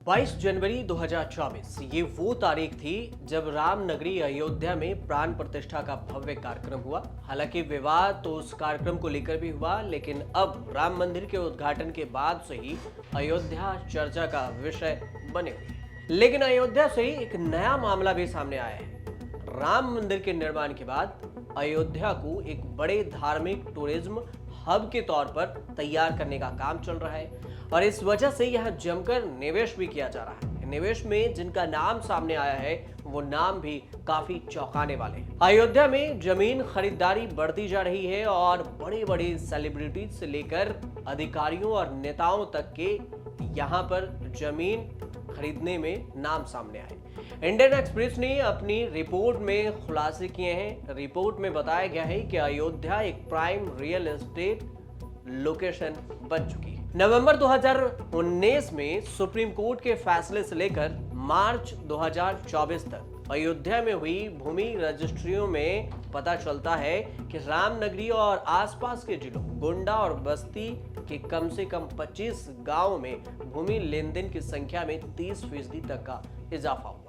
22 जनवरी 2024 ये वो तारीख थी जब राम नगरी अयोध्या में प्राण प्रतिष्ठा का भव्य कार्यक्रम हुआ। हालांकि विवाद तो उस कार्यक्रम को लेकर भी हुआ, लेकिन अब राम मंदिर के उद्घाटन के बाद से ही अयोध्या चर्चा का विषय बने हुए है। लेकिन अयोध्या से ही एक नया मामला भी सामने आया है। राम मंदिर के निर्माण के बाद अयोध्या को एक बड़े धार्मिक टूरिज्म हब के तौर पर तैयार करने का काम चल रहा है और इस वजह से यह जमकर निवेश भी किया जा रहा है। निवेश में जिनका नाम सामने आया है वो नाम भी काफी चौंकाने वाले हैं। अयोध्या में जमीन खरीदारी बढ़ती जा रही है और बड़े बड़े सेलिब्रिटीज से लेकर अधिकारियों और नेताओं तक के यहाँ पर जमीन खरीदने में नाम सामने आए। इंडियन एक्सप्रेस ने अपनी रिपोर्ट में खुलासे किए हैं। रिपोर्ट में बताया गया है कि अयोध्या एक प्राइम रियल एस्टेट लोकेशन बन चुकी है। नवंबर 2019 में सुप्रीम कोर्ट के फैसले से लेकर मार्च 2024 तक अयोध्या में हुई भूमि रजिस्ट्रियों में पता चलता है कि रामनगरी और आसपास के जिलों गोंडा और बस्ती के कम से कम 25 गांवों में भूमि लेन देन की संख्या में 30% तक का इजाफा हुआ।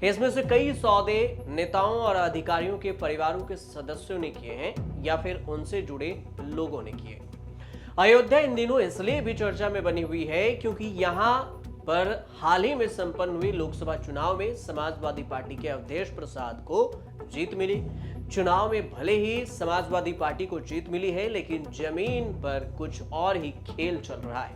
इसमें से कई सौदे नेताओं और अधिकारियों के परिवारों के सदस्यों ने किए हैं या फिर उनसे जुड़े लोगों ने किए। अयोध्या इन दिनों इसलिए भी चर्चा में बनी हुई है क्योंकि यहाँ पर हाल ही में संपन्न हुए लोकसभा चुनाव में समाजवादी पार्टी के अवधेश प्रसाद को जीत मिली। चुनाव में भले ही समाजवादी पार्टी को जीत मिली है, लेकिन जमीन पर कुछ और ही खेल चल रहा है।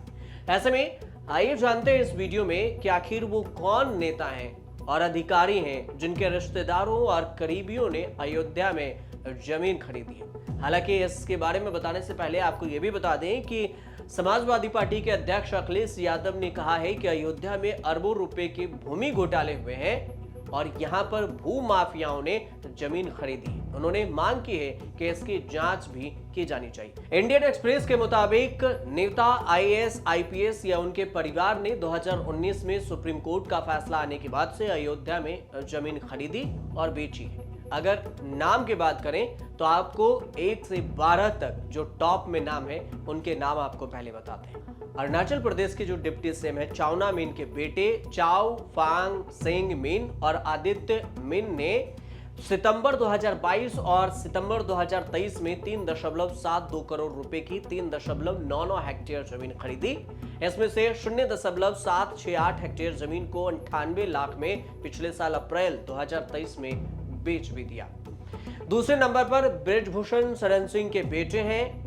ऐसे में आइए जानते हैं इस वीडियो में कि आखिर वो कौन नेता हैं और अधिकारी हैं जिनके रिश्तेदारों और करीबियों ने अयोध्या में जमीन खरीदी है। हालांकि इसके बारे में बताने से पहले आपको यह भी बता दें कि समाजवादी पार्टी के अध्यक्ष अखिलेश यादव ने कहा है कि अयोध्या में अरबों रुपए के भूमि घोटाले हुए हैं और यहां पर भू माफियाओं ने जमीन खरीदी है। उन्होंने मांग की है कि इसकी जांच भी की जानी चाहिए। इंडियन एक्सप्रेस के मुताबिक नेता आईएएस आईपीएस या उनके परिवार ने 2019 में सुप्रीम कोर्ट का फैसला आने के बाद से अयोध्या में जमीन खरीदी और बेची है। अगर नाम की बात करें तो आपको 1 से 12 तक जो टॉप में नाम है उनके नाम आपको पहले बताते हैं। अरुणाचल प्रदेश के जो डिप्टी सीएम है चाउना मीन के बेटे चाउ फांग सेंग मीन और आदित्य मीन ने सितंबर 2022 और सितंबर 2023 में 3.72 करोड़ रुपए की 3.99 हेक्टेयर जमीन खरीदी। इसमें से 0.768 हेक्टेयर जमीन को 98 लाख में पिछले साल अप्रैल 2023 में बेच भी दिया। दूसरे नंबर पर ब्रजभूषण शरण सिंह के बेटे हैं।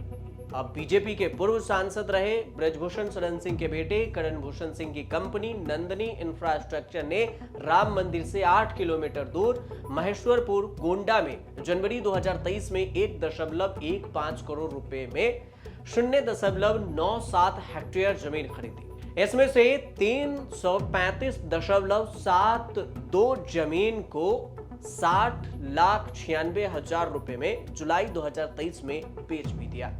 अब बीजेपी के पूर्व सांसद रहे ब्रजभूषण शरण सिंह के बेटे करण भूषण सिंह की कंपनी नंदनी इंफ्रास्ट्रक्चर ने राम मंदिर से 8 किलोमीटर दूर महेश्वरपुर गोंडा में जनवरी 2023 में 1.15 करोड़ रुपए में 0.97 हेक्टेयर जमीन खरीदी। इसमें से 335.72 जमीन को 60,96,000 रुपए में जुलाई 2023 में बेच भी दिया।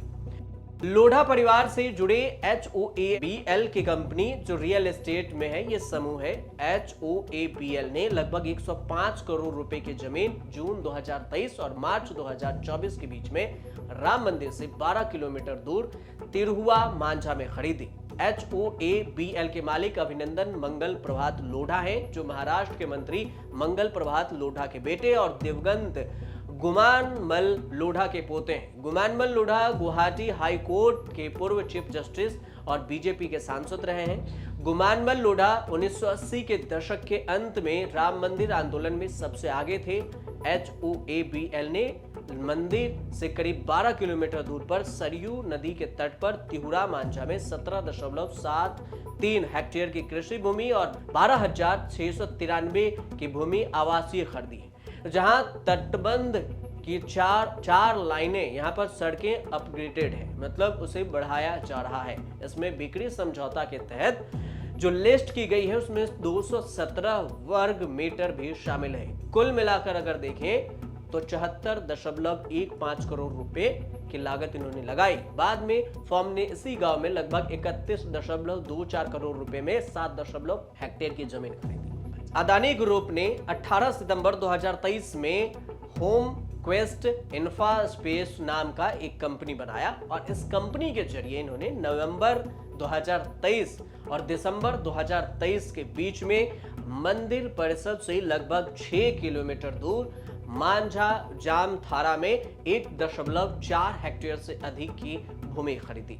लोढ़ा परिवार से जुड़े HOABL की कंपनी जो रियल एस्टेट में है, ये समूह है HOABL ने लगभग 105 करोड़ रुपए की जमीन जून 2023 और मार्च 2024 के बीच में राम मंदिर से 12 किलोमीटर दूर तिरहुआ मांझा में खरीदी। HOABL के मालिक अभिनंदन मंगल प्रभात लोढ़ा हैं, जो महाराष्ट्र के मंत्री मंगल प्रभात लोढ़ा के बेटे और दिवंगत गुमानमल लोढ़ा के पोते हैं। गुमानमल लोढ़ा गुवाहाटी हाई कोर्ट के पूर्व चीफ जस्टिस और बीजेपी के सांसद रहे हैं। गुमानमल लोढ़ा 1980 के दशक के अंत में राम मंदिर आंदोलन में सबसे आगे थे। HOABL ने मंदिर से करीब 12 किलोमीटर दूर पर सरयू नदी के तट पर तिहुरा मांझा में 17.73 हेक्टेयर की कृषि भूमि और 12,693 की भूमि आवासीय खरीदी है, जहां तटबंध की चार लाइनें यहाँ पर सड़कें अपग्रेडेड है, मतलब उसे बढ़ाया जा रहा है। इसमें बिक्री समझौता के तहत जो लिस्ट की गई है उसमें 217 वर्ग मीटर भी शामिल है। कुल मिलाकर अगर देखें तो 74.15 करोड़ रुपए की लागत इन्होंने लगाई। बाद में फर्म ने इसी गांव में लगभग 31.24 करोड़ रुपए में 7 हेक्टेयर की जमीन खरीदी। अदानी ग्रुप ने 18 सितंबर 2023 में होम क्वेस्ट इंफ्रा स्पेस नाम का एक कंपनी बनाया और इस कंपनी के जरिए इन्होंने नवंबर 2023 और दिसंबर 2023 के बीच में मंदिर परिसर से लगभग 6 किलोमीटर दूर मांझा जामथारा में 1.4 हेक्टेयर से अधिक की भूमि खरीदी।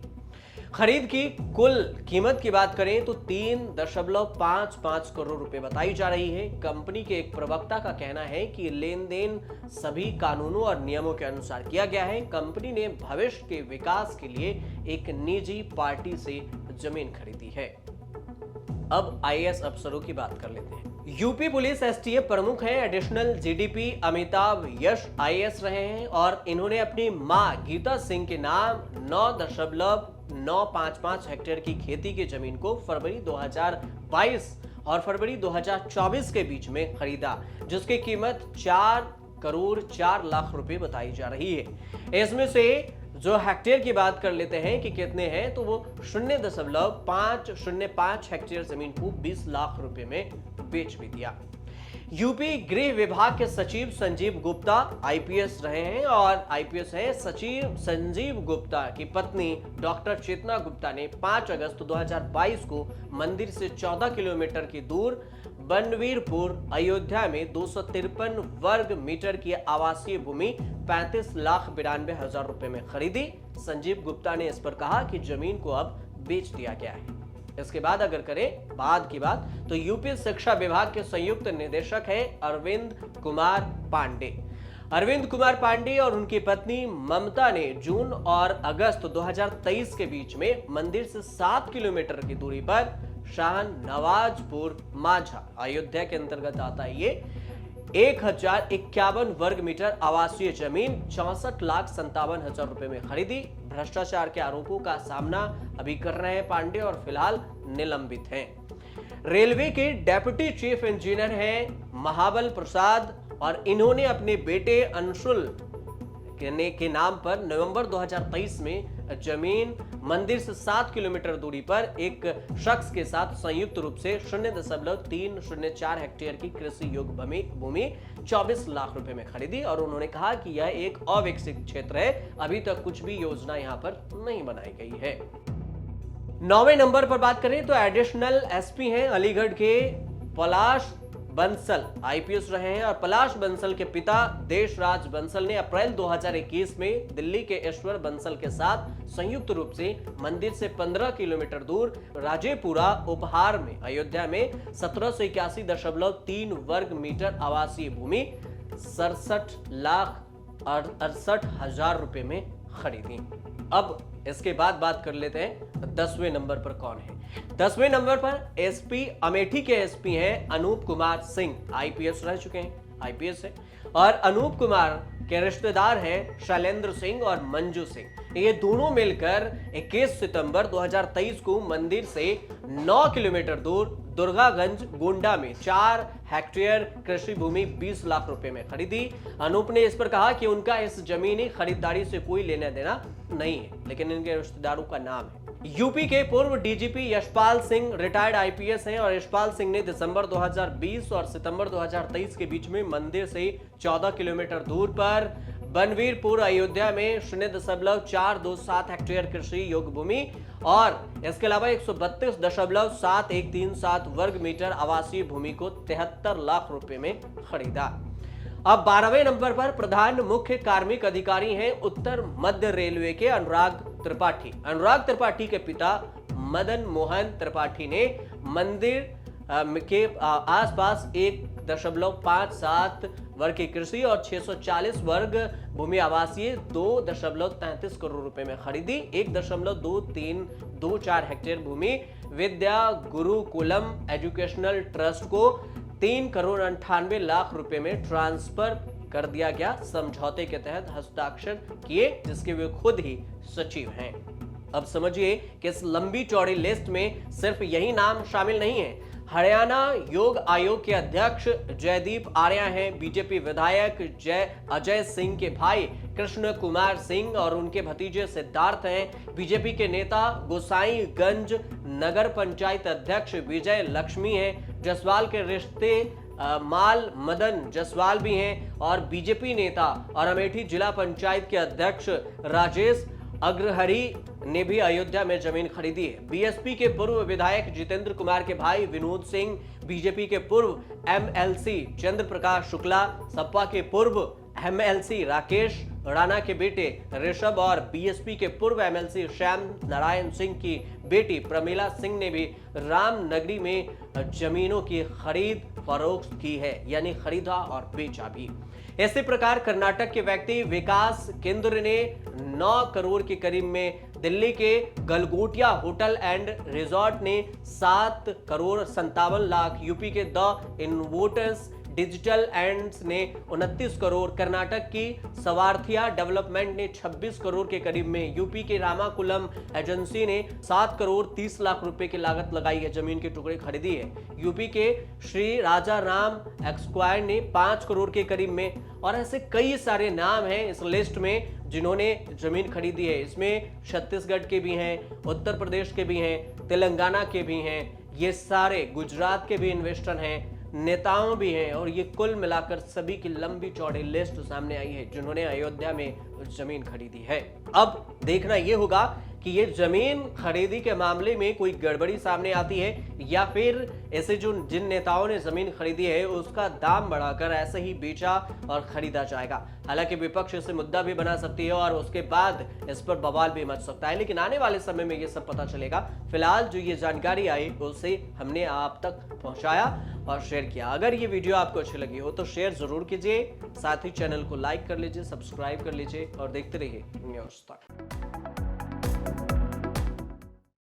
खरीद की कुल कीमत की बात करें तो 3.55 करोड़ रुपए बताई जा रही है। कंपनी के एक प्रवक्ता का कहना है कि लेन देन सभी कानूनों और नियमों के अनुसार किया गया है। कंपनी ने भविष्य के विकास के लिए एक निजी पार्टी से जमीन खरीदी है। अब आईएएस अफसरों की बात कर लेते हैं। यूपी पुलिस एसटीएफ प्रमुख हैं एडिशनल जीडीपी अमिताभ यश आईएएस रहे हैं और इन्होंने अपनी मां गीता सिंह के नाम 9.955 हेक्टेयर की खेती की जमीन को फरवरी 2022 और फरवरी 2024 के बीच में खरीदा, जिसकी कीमत 4 करोड़ 4 लाख रुपए बताई जा रही है। इसमें से जो हेक्टेयर की बात कर लेते हैं कि कितने हैं, तो वो 0.505 हेक्टेयर जमीन को 20 लाख रुपए में बेच भी दिया। यूपी गृह विभाग के सचिव संजीव गुप्ता आईपीएस रहे हैं और आईपीएस है सचिव संजीव गुप्ता की पत्नी डॉक्टर चेतना गुप्ता ने 5 अगस्त 2022 को मंदिर से 14 किलोमीटर की दूर बनवीरपुर अयोध्या में 253 वर्ग मीटर की आवासीय भूमि 35,92,000 रुपए में खरीदी। संजीव गुप्ता ने इस पर कहा कि जमीन को अब बेच दिया गया है। इसके बाद अगर करें बाद की बात तो यूपी शिक्षा विभाग के संयुक्त निदेशक है अरविंद कुमार पांडे। अरविंद कुमार पांडे और उनकी पत्नी ममता ने जून और अगस्त 2023 के बीच में मंदिर से 7 किलोमीटर की दूरी पर शाहनवाजपुर मांझा अयोध्या के अंतर्गत आता है ये 1051 वर्ग मीटर आवासीय जमीन 64,57,000 रुपए में खरीदी। भ्रष्टाचार के आरोपों का सामना अभी कर रहे हैं पांडे और फिलहाल निलंबित हैं। रेलवे के डेप्यूटी चीफ इंजीनियर हैं महाबल प्रसाद और इन्होंने अपने बेटे अंशुल के नाम पर नवंबर 2023 में जमीन मंदिर से 7 किलोमीटर दूरी पर एक शख्स के साथ संयुक्त रूप से 0.304 हेक्टेयर की कृषि योग्य भूमि 24 लाख रुपए में खरीदी और उन्होंने कहा कि यह एक अविकसित क्षेत्र है, अभी तक कुछ भी योजना यहां पर नहीं बनाई गई है। 9वें नंबर पर बात करें तो एडिशनल एसपी हैं अलीगढ़ के पलाश बंसल आईपीएस रहे हैं और पलाश बंसल के पिता देशराज बंसल ने अप्रैल 2021 में दिल्ली के ईश्वर बंसल के साथ संयुक्त रूप से मंदिर से 15 किलोमीटर दूर राजेपुरा उपहार में अयोध्या में 1781.3 वर्ग मीटर आवासीय भूमि 67,68,000 रुपए में खरीदी। अब इसके बाद बात कर लेते हैं 10वें नंबर पर कौन है। 10वें नंबर पर एसपी अमेठी के एसपी हैं अनूप कुमार सिंह आईपीएस रह चुके हैं, आईपीएस है और अनूप कुमार के रिश्तेदार हैं शैलेंद्र सिंह और मंजू सिंह। ये दोनों मिलकर 21 सितंबर 2023 को मंदिर से 9 किलोमीटर दूर दुर्गागंज गोंडा में 4 हेक्टेयर कृषि भूमि 20 लाख रुपए में खरीदी। अनूप ने इस पर कहा कि उनका इस जमीनी खरीदारी से कोई लेना देना नहीं है, लेकिन इनके रिश्तेदारों का नाम है। यूपी के पूर्व DGP Yashpal Singh retired IPS हैं और यशपाल सिंह ने दिसंबर 2020 और सितंबर 2023 के बीच में मंदिर से 14 किलोमीटर दूर पर बनवीरपुर अयोध्या में 0.427 हेक्टेयर कृषि योग्य भूमि और इसके अलावा 132.7137 वर्ग मीटर आवासीय भूमि को 73 लाख रुपए में खरीदा। अब 12वें नंबर पर प्रधान मुख्य कार्मिक अधिकारी हैं उत्तर मध्य रेलवे के अनुराग त्रिपाठी। अनुराग त्रिपाठी के पिता मदन मोहन त्रिपाठी ने मंदिर के आसपास 1.57 वर्ग की कृषि और 640 वर्ग भूमि आवासीय 2.33 करोड़ रुपए में खरीदी। 1.2324 हेक्टेयर भूमि विद्या गुरुकुलम एजुकेशनल ट्रस्ट को 3 करोड़ 98 लाख रुपए में ट्रांसफर कर दिया गया। समझौते के तहत हस्ताक्षर किए जिसके वे खुद ही सचिव हैं। अब समझिए कि इस लंबी चौड़ी लिस्ट में सिर्फ यही नाम शामिल नहीं है। हरियाणा योग आयोग के अध्यक्ष जयदीप आर्या हैं, बीजेपी विधायक अजय सिंह के भाई कृष्ण कुमार सिंह और उनके भतीजे सिद्धार्थ हैं, बीजेपी के नेता गोसाईगंज नगर पंचायत अध्यक्ष विजय लक्ष्मी हैं, जसवाल के रिश्ते माल मदन जसवाल भी हैं और बीजेपी नेता और अमेठी जिला पंचायत के अध्यक्ष राजेश अग्रहरी ने भी अयोध्या में जमीन खरीदी है। बीएसपी के पूर्व विधायक जितेंद्र कुमार के भाई विनोद सिंह, बीजेपी के पूर्व एमएलसी चंद्र प्रकाश शुक्ला, सपा के पूर्व एमएलसी राकेश राणा के बेटे ऋषभ और बीएसपी के पूर्व एमएलसी श्याम नारायण सिंह की बेटी प्रमीला सिंह ने भी रामनगरी में जमीनों की खरीद फरोख्त की है, यानी खरीदा और बेचा भी। इसी प्रकार कर्नाटक के व्यक्ति विकास केंद्र ने 9 करोड़ के करीब में, दिल्ली के गलगोटिया होटल एंड रिजॉर्ट ने 7 करोड़ 57 लाख, यूपी के द इनवोटर्स डिजिटल एंड्स ने 29 करोड़, कर्नाटक की सवार्थिया डेवलपमेंट ने 26 करोड़ के करीब में, यूपी के रामाकुलम एजेंसी ने 7 करोड़ 30 लाख रुपए की लागत लगाई है, जमीन के टुकड़े खरीदी है। यूपी के श्री राजा राम एक्सक्वायर ने 5 करोड़ के करीब में, और ऐसे कई सारे नाम हैं इस लिस्ट में जिन्होंने जमीन खरीदी है। इसमें छत्तीसगढ़ के भी हैं, उत्तर प्रदेश के भी हैं, तेलंगाना के भी हैं, ये सारे गुजरात के भी इन्वेस्टर हैं, नेताओं भी हैं, और ये कुल मिलाकर सभी की लंबी चौड़ी लिस्ट सामने आई है जिन्होंने अयोध्या में जमीन खरीदी है। अब देखना यह होगा कि ये जमीन खरीदी के मामले में कोई गड़बड़ी सामने आती है या फिर ऐसे जो जिन नेताओं ने जमीन खरीदी है उसका दाम बढ़ाकर ऐसे ही बेचा और खरीदा जाएगा। हालांकि विपक्ष इसे मुद्दा भी बना सकती है और उसके बाद इस पर बवाल भी मच सकता है, लेकिन आने वाले समय में ये सब पता चलेगा। फिलहाल जो ये जानकारी आई उसे हमने आप तक पहुंचाया और शेयर किया। अगर ये वीडियो आपको अच्छी लगी हो तो शेयर जरूर कीजिए, साथ ही चैनल को लाइक कर लीजिए, सब्सक्राइब कर लीजिए और देखते रहिए न्यूज़ तक।